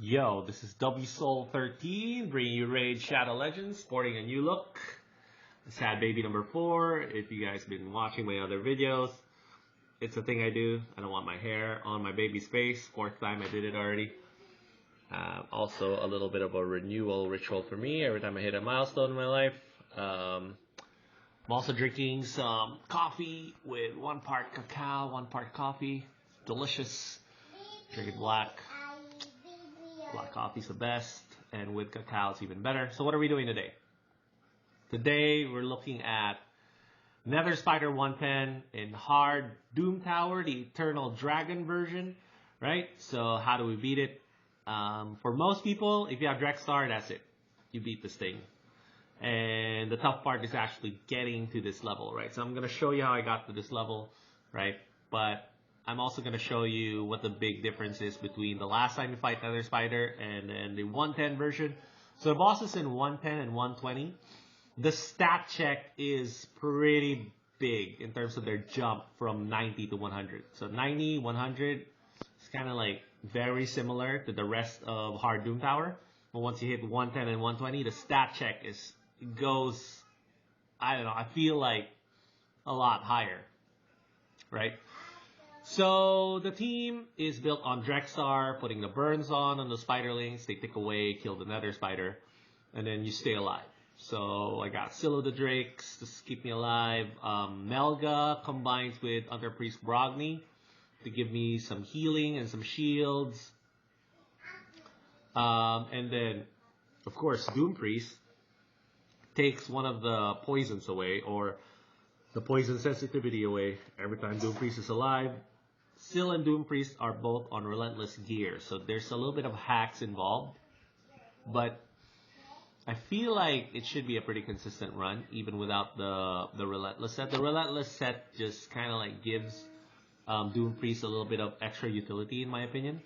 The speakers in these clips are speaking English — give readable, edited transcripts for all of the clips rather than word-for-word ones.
Yo, this is WSoul13 bringing you Raid Shadow Legends, sporting a new look. Sad baby number 4. If you guys been watching my other videos, it's a thing I do. I don't want my hair on my baby's face. 4th time I did it already. Also a little bit of a renewal ritual for me every time I hit a milestone in my life. I'm also drinking some coffee with 1 part cacao, 1 part coffee. Delicious. Drinking black. Black coffee's the best, and with cacao it's even better. So what are we doing today? Today we're looking at Nether Spider 110 in hard Doom Tower, the Eternal Dragon version, right? So how do we beat it? For most people, if you have Drexstar, that's it. You beat this thing. And the tough part is actually getting to this level, right? So I'm going to show you how I got to this level, right? But I'm also going to show you what the big difference is between the last time you fight Nether Spider and then the 110 version. So the bosses in 110 and 120, the stat check is pretty big in terms of their jump from 90 to 100. So 90, 100 is kind of like very similar to the rest of Hard Doom Tower. But once you hit 110 and 120, the stat check goes, I don't know, I feel like a lot higher, right? So the team is built on Drexstar, putting the burns on the spiderlings. They tick away, kill the Nether Spider, and then you stay alive. So I got Scylla the Drakes to keep me alive. Melga combines with Under Priest Brogni to give me some healing and some shields. And then, of course, Doom Priest takes one of the poisons away, or the poison sensitivity away every time Doom Priest is alive. Scylla and Doom Priest are both on Relentless gear, so there's a little bit of hacks involved. But I feel like it should be a pretty consistent run, even without the Relentless set. The Relentless set just kind of like gives Doom Priest a little bit of extra utility, in my opinion,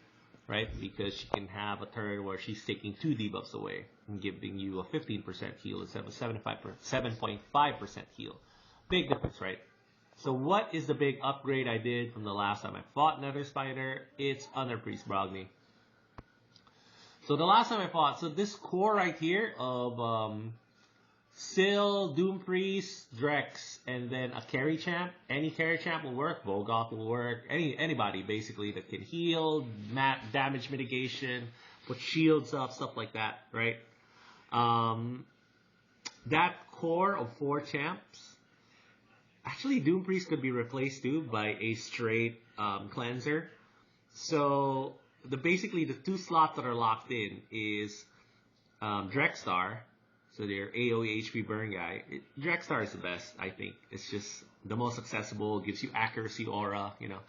right? Because she can have a turn where she's taking 2 debuffs away and giving you a 15% heal instead of a 7.5% heal. Big difference, right? So what is the big upgrade I did from the last time I fought Nether Spider? It's Under Priest Brogni. So the last time I fought, so this core right here of Syl, Doom Priest, Drex, and then a carry champ. Any carry champ will work. Volgoth will work. Anybody basically that can heal, damage mitigation, put shields up, stuff like that, right? That core of 4 champs. Actually, Doom Priest could be replaced too by a straight cleanser. So basically the 2 slots that are locked in is Drexstar. So their AoE HP burn guy. Drexstar is the best, I think. It's just the most accessible, gives you accuracy aura, you know.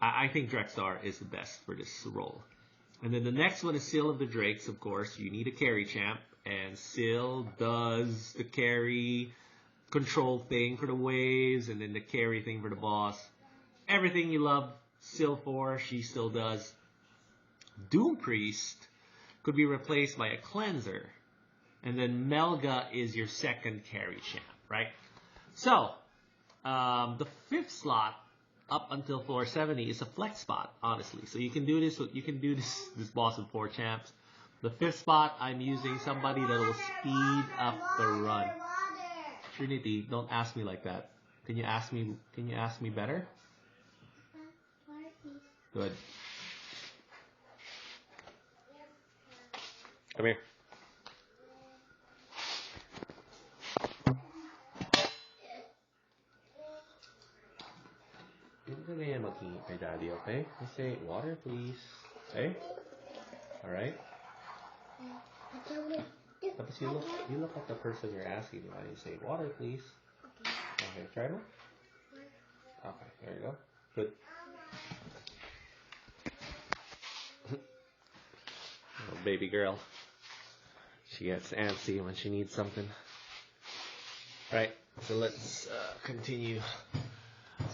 I think Drexstar is the best for this role. And then the next one is Syl of the Drakes, of course. You need a carry champ, and Syl does the carry control thing for the waves, and then the carry thing for the boss. Everything you love Syl for, she still does. Doom Priest could be replaced by a cleanser. And then Melga is your second carry champ, right? So, the 5th slot up until floor 70 is a flex spot, honestly. So you can do this. This boss with 4 champs. The 5th spot, I'm using somebody that will speed up the run. Trinity, don't ask me like that. Can you ask me better? Good. Come here. You're gonna mag-eat kay Daddy, okay? You say, water please. Okay? Alright? Tapos you look at the person you're asking while you say, water please. Okay, try more? Okay, there you go. Good. Oh, baby girl. She gets antsy when she needs something. Right, so let's continue.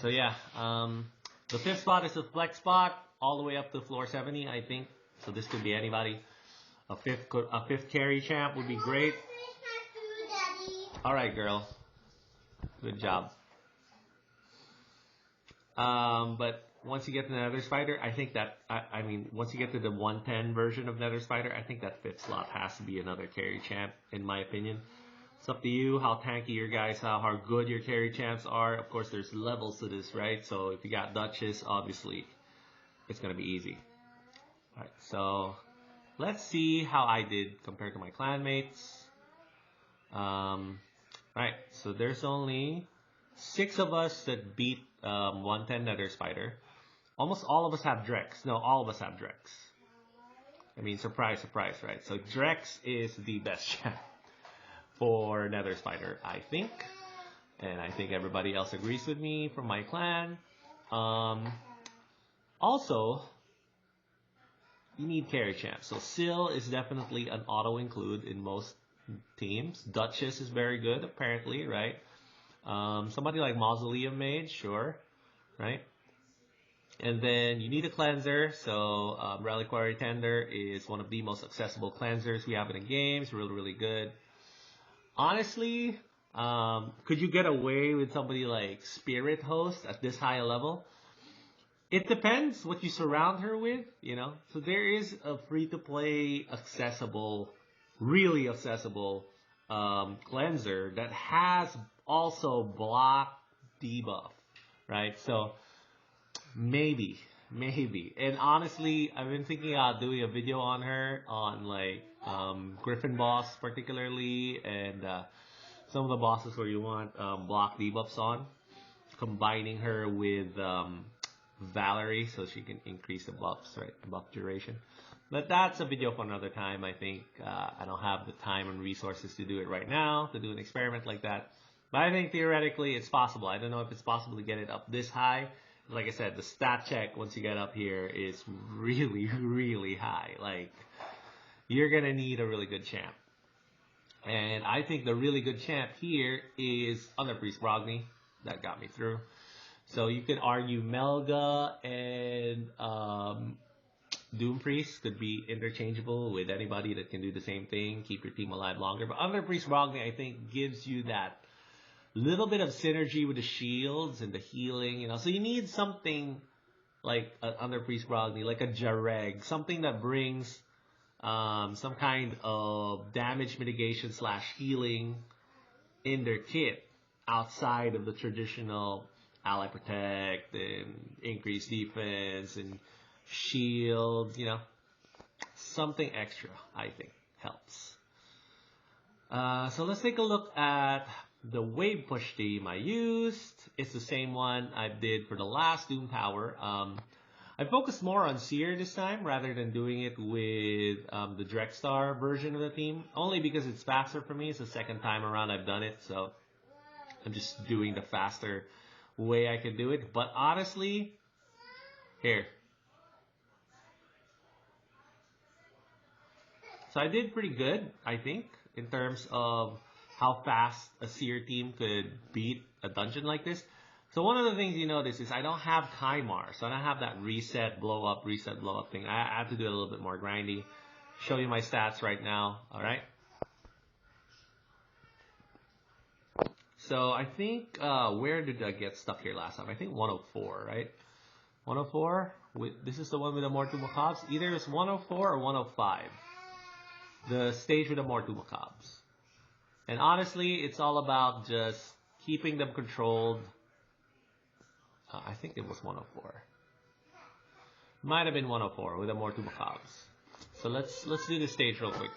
So yeah, the 5th spot is a flex spot, all the way up to floor 70, I think. So this could be anybody. A fifth carry champ would be great. All right, girl. Good job. But once you get to the Nether Spider, I think that, I mean, once you get to the 110 version of Nether Spider, I think that 5th slot has to be another carry champ, in my opinion. It's up to you how tanky your guys, how good your carry champs are. Of course, there's levels to this, right? So if you got Duchess, obviously, it's going to be easy. Alright, so let's see how I did compared to my clanmates. Right, so there's only 6 of us that beat 110 Nether Spider. Almost all of us have Drex. No, all of us have Drex. I mean, surprise, surprise, right? So Drex is the best champ for Nether Spider, I think. And I think everybody else agrees with me from my clan. Also, you need carry champs. So Syl is definitely an auto-include in most teams. Duchess is very good, apparently, right? Somebody like Mausoleum Mage, sure, right? And then you need a cleanser. So Reliquary Tender is one of the most accessible cleansers we have in the game. It's really, really good. Honestly, could you get away with somebody like Spirit Host at this high a level? It depends what you surround her with, you know. So there is a free-to-play, accessible, really accessible cleanser that has also block debuff, right? So maybe. And honestly, I've been thinking about doing a video on her on like Griffin boss particularly, and some of the bosses where you want block debuffs on, combining her with Valerie so she can increase the buffs, right? Buff duration. But that's a video for another time, I think. I don't have the time and resources to do it right now, to do an experiment like that. But I think theoretically it's possible. I don't know if it's possible to get it up this high. Like I said, the stat check once you get up here is really, really high. Like, you're going to need a really good champ. And I think the really good champ here is Underpriest Brogni. That got me through. So you could argue Melga and Doom Priest could be interchangeable with anybody that can do the same thing, keep your team alive longer. But Underpriest Brogni, I think, gives you that little bit of synergy with the shields and the healing, you know. So you need something like an Underpriest Brogni, like a Jareg, something that brings some kind of damage mitigation / healing in their kit outside of the traditional ally protect and increased defense and shield, you know. Something extra, I think, helps. So let's take a look at the wave push team I used. It's the same one I did for the last Doom Tower. I focused more on Seer this time rather than doing it with the Drexstar version of the team, only because it's faster for me. It's the second time around I've done it, so I'm just doing the faster way I could do it. But honestly, here. So I did pretty good, I think, in terms of how fast a Seer team could beat a dungeon like this. So one of the things you notice is I don't have Kymar, so I don't have that reset, blow up thing. I have to do it a little bit more grindy. Show you my stats right now, alright? So I think, where did I get stuck here last time? I think 104, right? 104? This is the one with the Mortu Macabres. Either it's 104 or 105. The stage with the Mortu Macabres. And honestly, it's all about just keeping them controlled. I think it was 104. Might have been 104 with the Mortu Macabres. So let's do this stage real quick,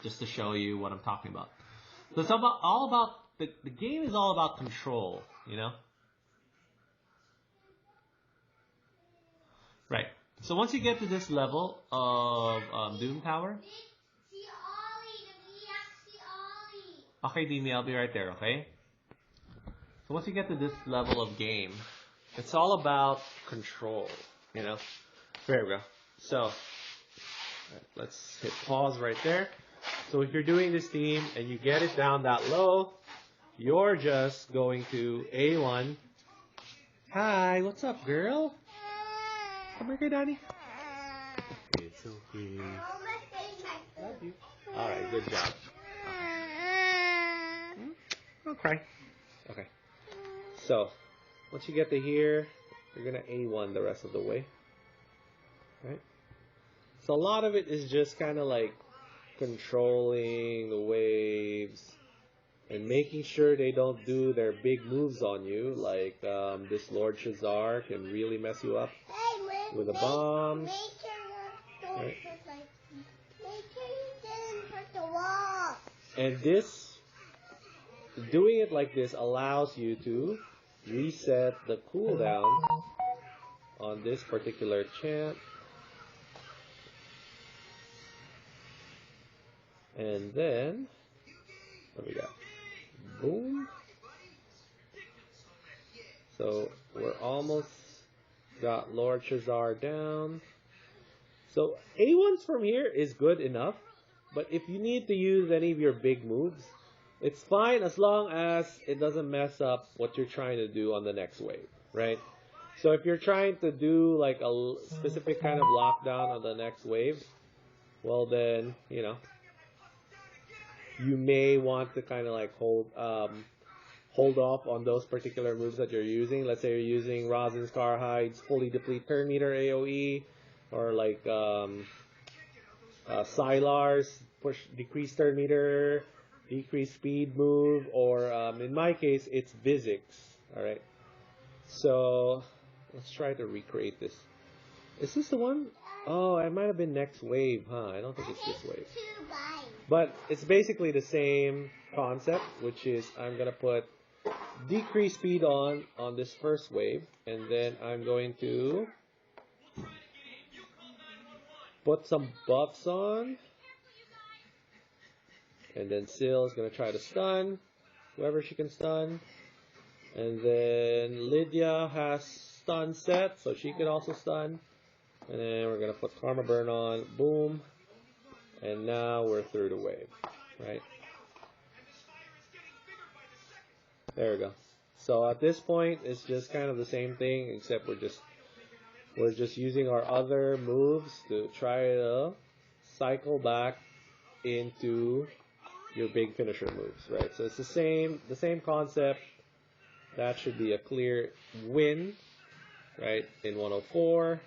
just to show you what I'm talking about. So it's all about the game is all about control, you know. Right. So once you get to this level of Doom Tower. Okay, Dimi, I'll be right there, okay? So once you get to this level of game, it's all about control, you know? There we go. So, let's hit pause right there. So if you're doing this team and you get it down that low, you're just going to A1. Hi, what's up, girl? Come here, Daddy. It's okay. Love you. Alright, good job. Don't cry. Okay. So, once you get to here, you're gonna A1 the rest of the way, right? So a lot of it is just kind of like controlling the waves and making sure they don't do their big moves on you, like this Lord Shazar can really mess you up with a bomb. Right? And this, doing it like this allows you to reset the cooldown on this particular champ. And then, what do we got? Boom. So we're almost got Lord Shazar down. So A1s from here is good enough, but if you need to use any of your big moves, it's fine as long as it doesn't mess up what you're trying to do on the next wave, right? So if you're trying to do like a specific kind of lockdown on the next wave, well then, you know, you may want to kind of like hold off on those particular moves that you're using. Let's say you're using Rosin's Carhide's fully deplete turn meter AoE, or like Sylar's push decrease turn meter, decrease speed move, or in my case it's Vizix. Alright. So let's try to recreate this. Is this the one? Oh, it might have been next wave, huh? I don't think it's this wave. But it's basically the same concept, which is I'm gonna put decrease speed on this first wave, and then I'm going to put some buffs on, and then Syl is gonna try to stun whoever she can stun, and then Lydia has stun set, so she can also stun, and then we're gonna put Karma Burn on, boom, and now we're through the wave, right? There we go. So at this point, it's just kind of the same thing, except we're just using our other moves to try to cycle back into your big finisher moves, right? So it's the same concept. That should be a clear win, right? In 104.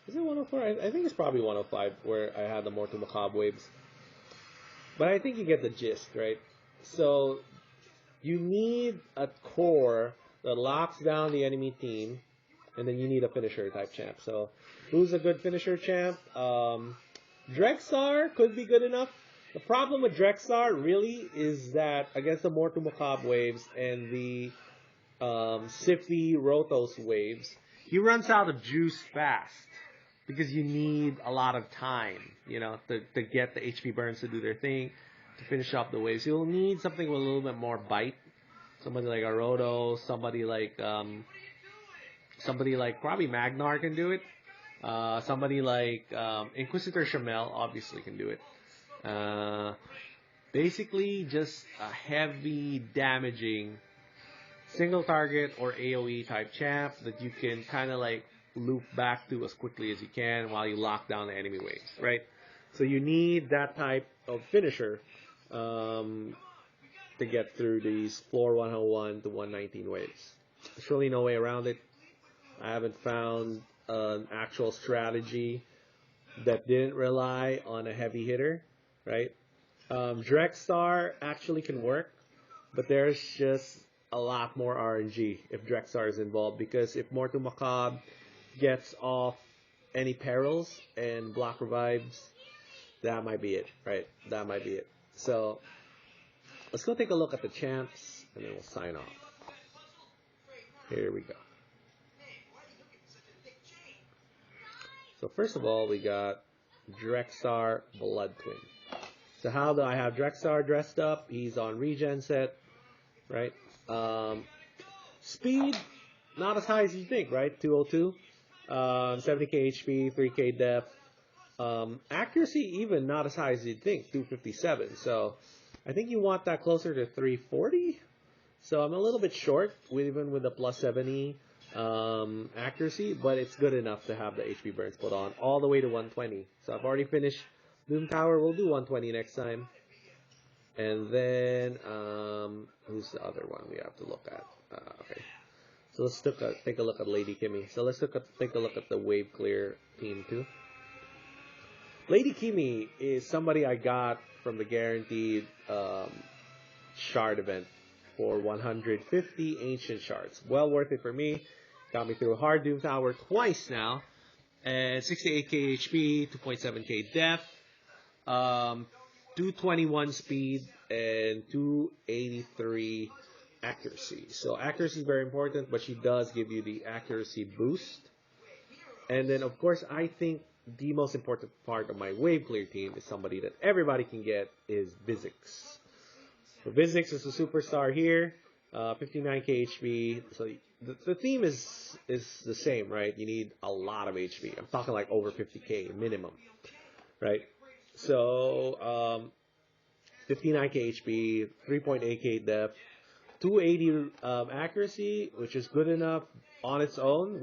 Is it 104? I think it's probably 105 where I had the Mortal Macabre waves. But I think you get the gist, right? So you need a core that locks down the enemy team, and then you need a finisher type champ. So who's a good finisher champ? Drexar could be good enough. The problem with Drexar really is that against the Mortal Macabre waves and the Siffy Rotos waves, he runs out of juice fast because you need a lot of time, you know, to get the HP burns to do their thing, to finish off the waves. You'll need something with a little bit more bite. Somebody like a Roto, somebody like probably Magnar can do it. Somebody like Inquisitor Shamel obviously can do it. Basically just a heavy damaging single target or AoE type champ that you can kind of like loop back to as quickly as you can while you lock down the enemy waves, right? So you need that type of finisher to get through these floor 101 to 119 waves. There's really no way around it. I haven't found an actual strategy that didn't rely on a heavy hitter, right? Drexar actually can work, but there's just a lot more RNG if Drexar is involved, because if Mortal Macabre gets off any perils and block revives, that might be it, right? That might be it. So let's go take a look at the champs, and then we'll sign off. Here we go. So first of all, we got Drexar Blood Twin. So how do I have Drexar dressed up? He's on regen set, right? Speed, not as high as you think, right? 202. 70k HP, 3k depth. Accuracy, even not as high as you'd think, 257. So I think you want that closer to 340. So I'm a little bit short, even with the plus 70 accuracy, but it's good enough to have the HP burns put on all the way to 120. So I've already finished Doom Tower. We'll do 120 next time. And then, who's the other one we have to look at? Okay. So let's take a look at Lady Kimmy. So let's take a look at the Wave Clear team too. Lady Kimmy is somebody I got from the guaranteed shard event for 150 ancient shards. Well worth it for me. Got me through a hard Doom Tower twice now. And 68k HP, 2.7k depth, 221 speed, and 283 accuracy. So accuracy is very important, but she does give you the accuracy boost. And then, of course, I think the most important part of my Wave Clear team is somebody that everybody can get is Vizix. So Vizix is a superstar here, 59k HP. So the theme is the same, right? You need a lot of HP. I'm talking like over 50k minimum, right? So 59k HP, 3.8k depth, 280 accuracy, which is good enough on its own.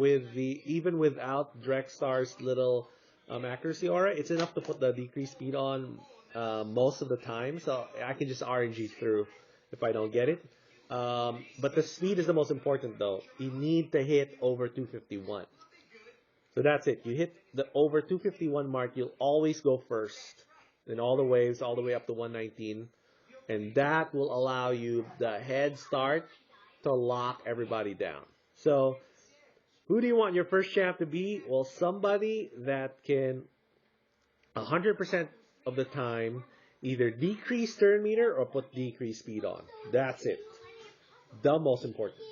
Even without Drexstar's little accuracy aura, it's enough to put the decreased speed on most of the time. So I can just RNG through if I don't get it. But the speed is the most important though. You need to hit over 251. So that's it. You hit the over 251 mark, you'll always go first in all the waves, all the way up to 119. And that will allow you the head start to lock everybody down. So who do you want your first champ to be? Well, somebody that can 100% of the time either decrease turn meter or put decreased speed on. That's it. The most important,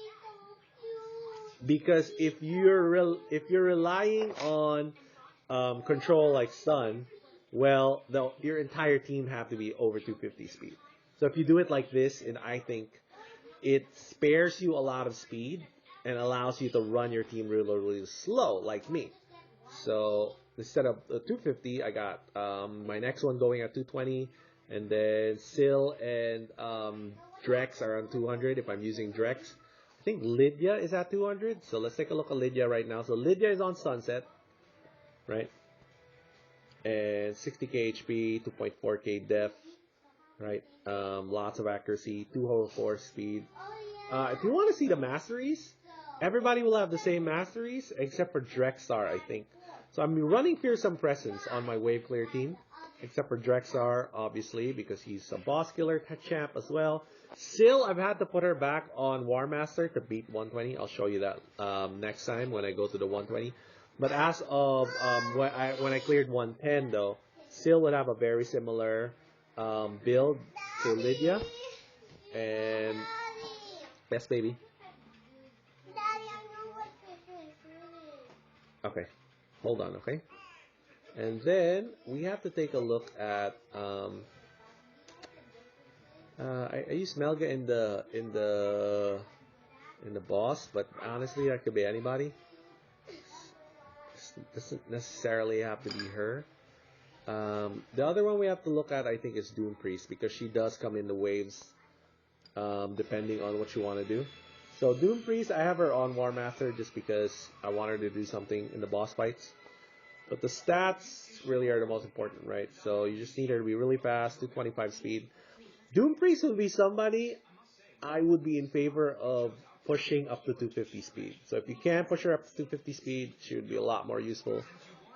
because if you're relying on control like stun, well, your entire team have to be over 250 speed. So if you do it like this, and I think it spares you a lot of speed and allows you to run your team really slow, like me. So instead of 250, I got my next one going at 220, and then Syl and Drex are on 200 if I'm using Drex. I think Lydia is at 200. So let's take a look at Lydia right now. So Lydia is on Sunset, right? And 60k HP, 2.4k depth, right? Lots of accuracy, 204 speed. If you want to see the masteries, everybody will have the same masteries except for Drexstar, I think. So I'm running Fearsome Presence on my Wave Clear team, except for Drexstar, obviously, because he's a boss killer champ as well. Syl, I've had to put her back on War Master to beat 120. I'll show you that next time when I go to the 120. But as of when I cleared 110, though, Syl would have a very similar build to Lydia. And yes, baby. Okay, hold on, okay? And then we have to take a look at I use Melga in the boss, but honestly that could be anybody. It doesn't necessarily have to be her. The other one we have to look at, I think, is Doom Priest, because she does come in the waves depending on what you want to do. So Doom Priest, I have her on War Master just because I want her to do something in the boss fights. But the stats really are the most important, right? So you just need her to be really fast, 225 speed. Doom Priest would be somebody I would be in favor of pushing up to 250 speed. So if you can push her up to 250 speed, she would be a lot more useful.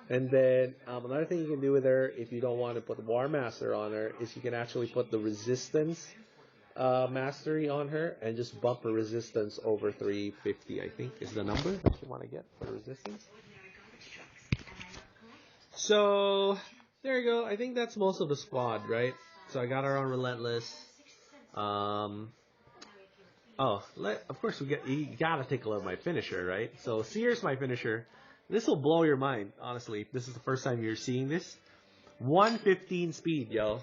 And then another thing you can do with her, if you don't want to put the War Master on her, is you can actually put the Resistance Mastery on her and just bump her Resistance over 350, I think, is the number that you want to get for Resistance. So there you go. I think that's most of the squad, right? So I got her on Relentless. Of course you gotta take a look at my finisher, right? So Seer's my finisher. This will blow your mind, honestly. If this is the first time you're seeing this. 115 speed, yo.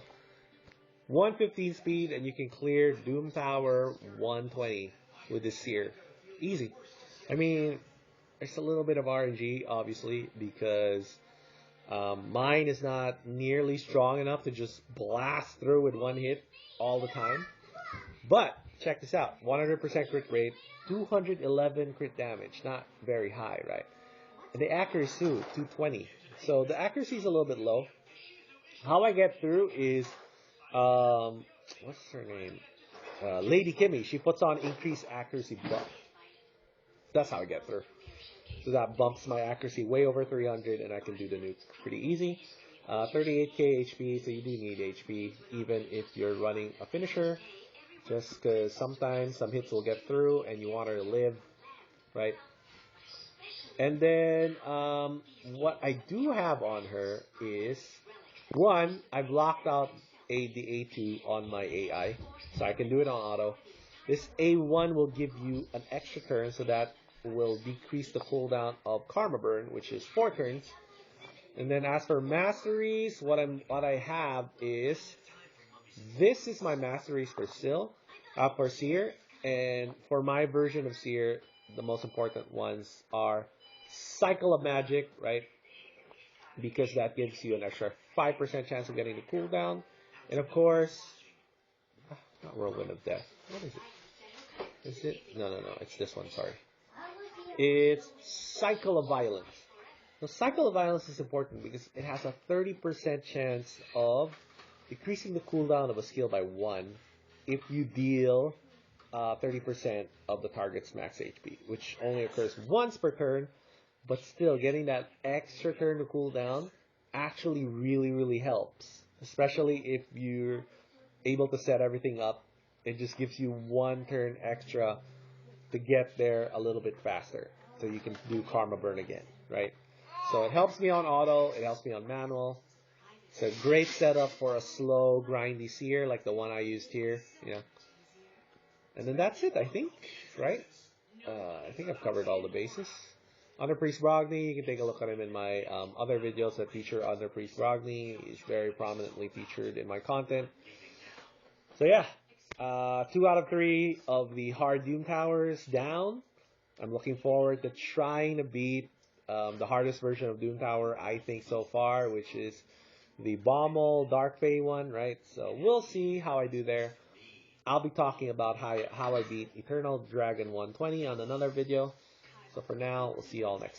115 speed, and you can clear Doom Tower 120 with this Seer. Easy. I mean, there's a little bit of RNG, obviously, because mine is not nearly strong enough to just blast through with one hit all the time. But check this out. 100% crit rate, 211 crit damage. Not very high, right? And the accuracy too, 220. So the accuracy is a little bit low. How I get through is, what's her name? Lady Kimmy. She puts on increased accuracy buff. That's how I get through. So that bumps my accuracy way over 300, and I can do the nuke pretty easy. 38k HP, so you do need HP, even if you're running a finisher, just because sometimes some hits will get through, and you want her to live, right? And then what I do have on her is, one, I've locked out the A2 on my AI, so I can do it on auto. This A1 will give you an extra turn, so that will decrease the cooldown of Karma Burn, which is 4 turns. And then as for masteries, what I have is, this is my masteries for Seer, and for my version of Seer, the most important ones are Cycle of Magic, right? Because that gives you an extra 5% chance of getting the cooldown. And of course, not Whirlwind of Death. What is it? Is it? No, it's this one, sorry. It's Cycle of Violence. The Cycle of Violence is important because it has a 30% chance of decreasing the cooldown of a skill by 1 if you deal 30% of the target's max HP, which only occurs once per turn, but still getting that extra turn to cooldown actually really helps, especially if you're able to set everything up. It just gives you 1 turn extra to get there a little bit faster, so you can do Karma Burn again, right? So it helps me on auto, it helps me on manual. It's a great setup for a slow, grindy Seer like the one I used here, you know. And then that's it, I think, right? I think I've covered all the bases. Under Priest Brogni, you can take a look at him in my other videos that feature Under Priest Brogni. He's very prominently featured in my content. So yeah, 2 out of 3 of the hard Doom Towers down. I'm looking forward to trying to beat the hardest version of Doom Tower, I think, so far, which is the Bommel Dark Fae one, right? So we'll see how I do there. I'll be talking about how I beat Eternal Dragon 120 on another video. So for now, we'll see you all next time.